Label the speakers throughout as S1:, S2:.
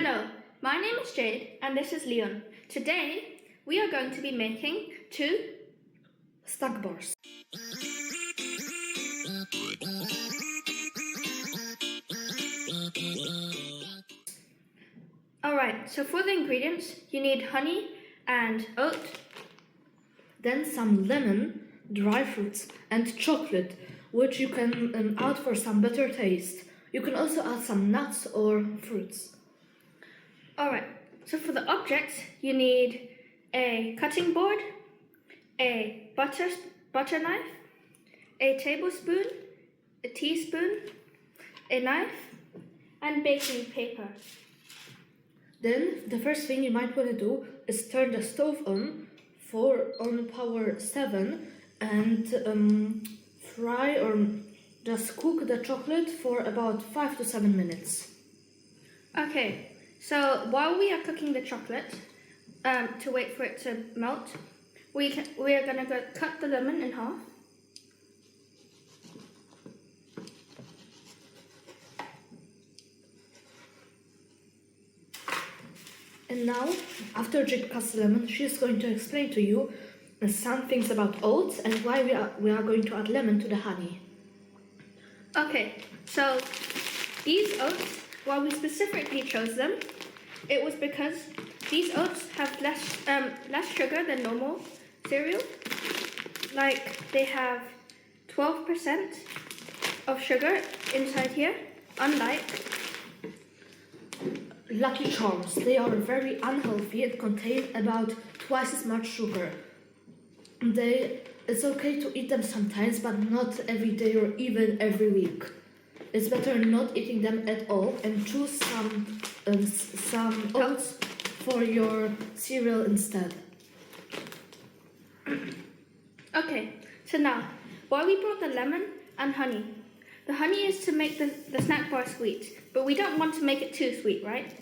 S1: Hello, my name is Jade and this is Leon. Today we are going to be making 2
S2: snack bars.
S1: Alright, so for the ingredients you need honey and oat,
S2: then some lemon, dry fruits and chocolate, which you can add for some better taste. You can also add some nuts or fruits.
S1: Alright, so for the objects you need a cutting board, a butter knife, a tablespoon, a teaspoon, a knife, and baking paper.
S2: Then the first thing you might want to do is turn the stove on power 7 and fry or just cook the chocolate for about 5 to 7 minutes.
S1: Okay, so while we are cooking the chocolate, to wait for it to melt, we are going to cut the lemon in half.
S2: And now, after Jade cuts the lemon, she is going to explain to you some things about oats and why we are going to add lemon to the honey.
S1: Okay, so these oats, while we specifically chose them, it was because these oats have less sugar than normal cereal. Like, they have 12% of sugar inside here, unlike
S2: Lucky Charms. They are very unhealthy and contain about twice as much sugar. It's okay to eat them sometimes, but not every day or even every week. It's better not eating them at all and choose some oats for your cereal instead.
S1: Okay, so now, while we brought the lemon and honey, the honey is to make the snack bar sweet, but we don't want to make it too sweet, right?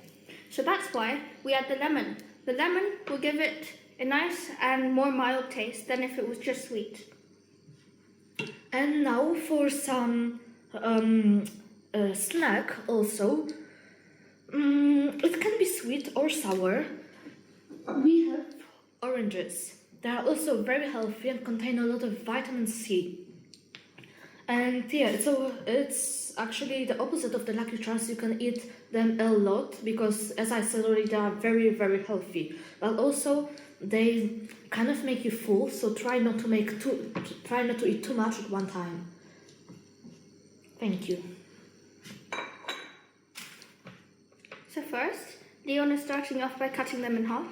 S1: So that's why we add the lemon. The lemon will give it a nice and more mild taste than if it was just sweet.
S2: And now for some snack also. It can be sweet or sour. We have oranges. They are also very healthy and contain a lot of vitamin C. And yeah, so it's actually the opposite of the Lucky Charms. You can eat them a lot because, as I said already, they are very, very healthy. But also, they kind of make you full, so try not to eat too much at one time. Thank you.
S1: So first, Leon is starting off by cutting them in half.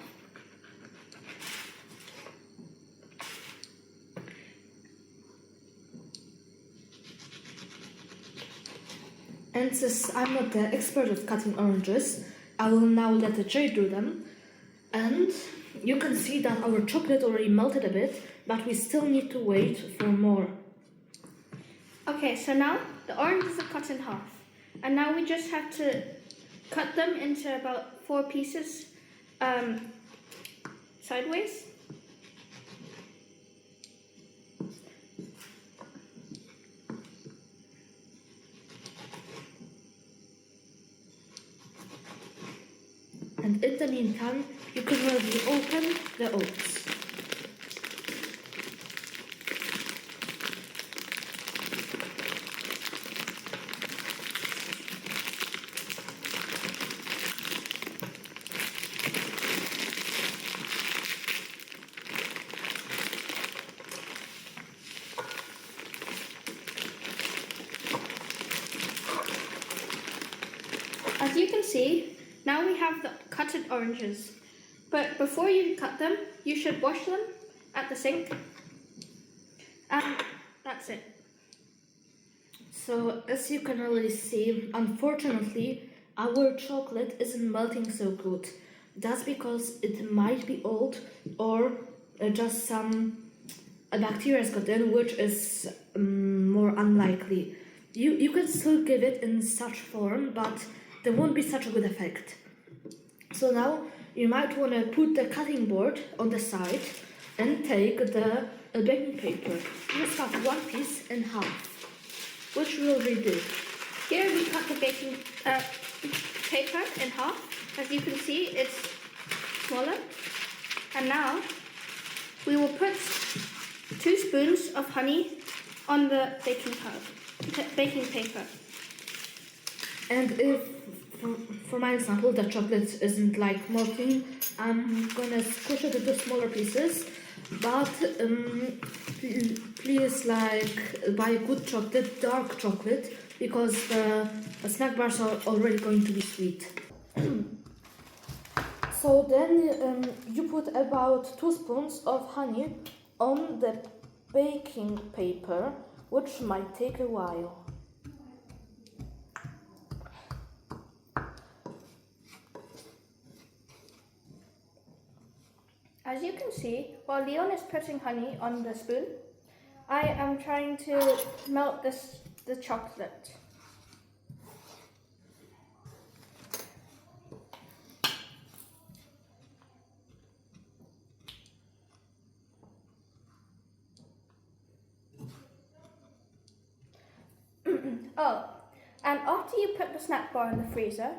S2: And since I'm not the expert of cutting oranges, I will now let Jade do them. And you can see that our chocolate already melted a bit, but we still need to wait for more.
S1: Okay, so now the oranges are cut in half. And now we just have to cut them into about 4 pieces sideways.
S2: And in the meantime, you can already open the oats.
S1: As you can see, now we have the cutted oranges. But before you cut them, you should wash them at the sink. And that's it.
S2: So, as you can already see, unfortunately, our chocolate isn't melting so good. That's because it might be old or just some bacteria has got in, which is more unlikely. You can still give it in such form, but there won't be such a good effect. So now you might want to put the cutting board on the side and take the baking paper. Just cut one piece in half, which we already did.
S1: Here we cut the baking paper in half As you can see, it's smaller. And now we will put 2 spoons of honey on the baking paper.
S2: And if, for my example, the chocolate isn't like melting, I'm gonna squish it into smaller pieces. But please like buy good chocolate, dark chocolate, because the snack bars are already going to be sweet. So then you put about 2 spoons of honey on the baking paper, which might take a while.
S1: As you can see, while Leon is putting honey on the spoon, I am trying to melt the chocolate. Oh, and after you put the snack bar in the freezer,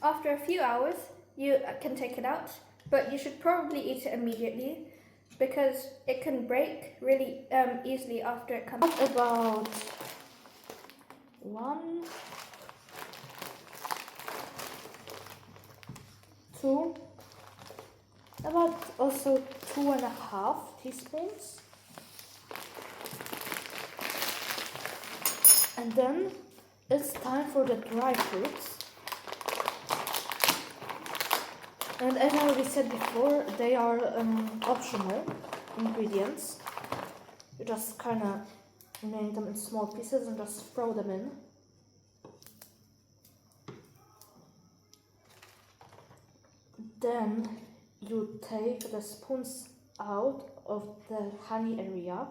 S1: after a few hours, you can take it out, but you should probably eat it immediately because it can break really easily after it comes.
S2: About 1, 2, about also 2.5 teaspoons. And then it's time for the dry fruits. And as I already said before, they are optional ingredients. You just kind of make them in small pieces and just throw them in. Then you take the spoons out of the honey area.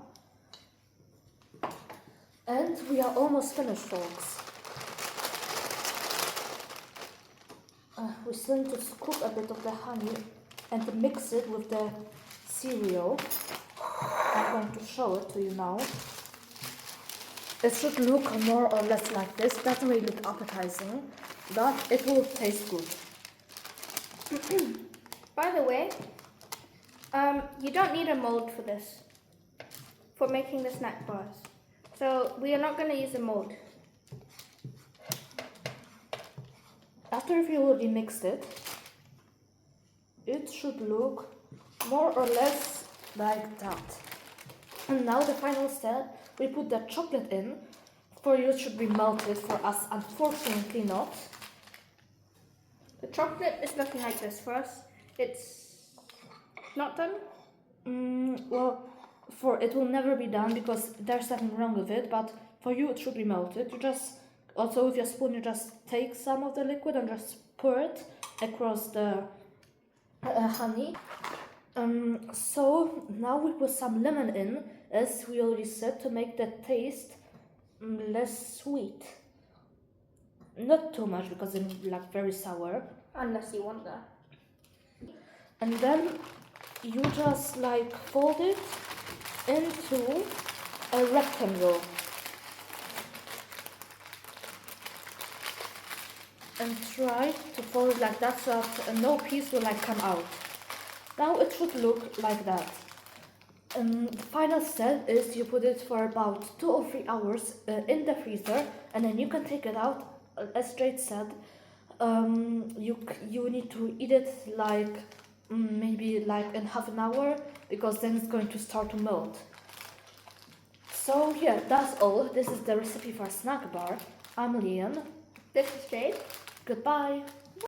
S2: And we are almost finished, folks. We still need to scoop a bit of the honey and mix it with the cereal. I'm going to show it to you now. It should look more or less like this. It doesn't really look appetizing, but it will taste good.
S1: By the way, you don't need a mold for this, for making the snack bars. So we are not going to use a mold.
S2: After you already mixed it, it should look more or less like that. And now the final step, we put the chocolate in. For you it should be melted, for us unfortunately not.
S1: The chocolate is looking like this for us. It's not done.
S2: Well, for it will never be done because there's nothing wrong with it, but for you it should be melted. You just, also with your spoon, you just take some of the liquid and just pour it across the honey. So now we put some lemon in, as we already said, to make the taste less sweet. Not too much because it will be like very sour.
S1: Unless you want that.
S2: And then you just like fold it into a rectangle. And try to fold it like that so that no piece will like come out. Now it should look like that. The final step is you put it for about 2 or 3 hours in the freezer, and then you can take it out. As Jade said, you need to eat it like maybe like in half an hour, because then it's going to start to melt. So yeah, that's all. This is the recipe for a snack bar. I'm Leon.
S1: This is Jade.
S2: Goodbye.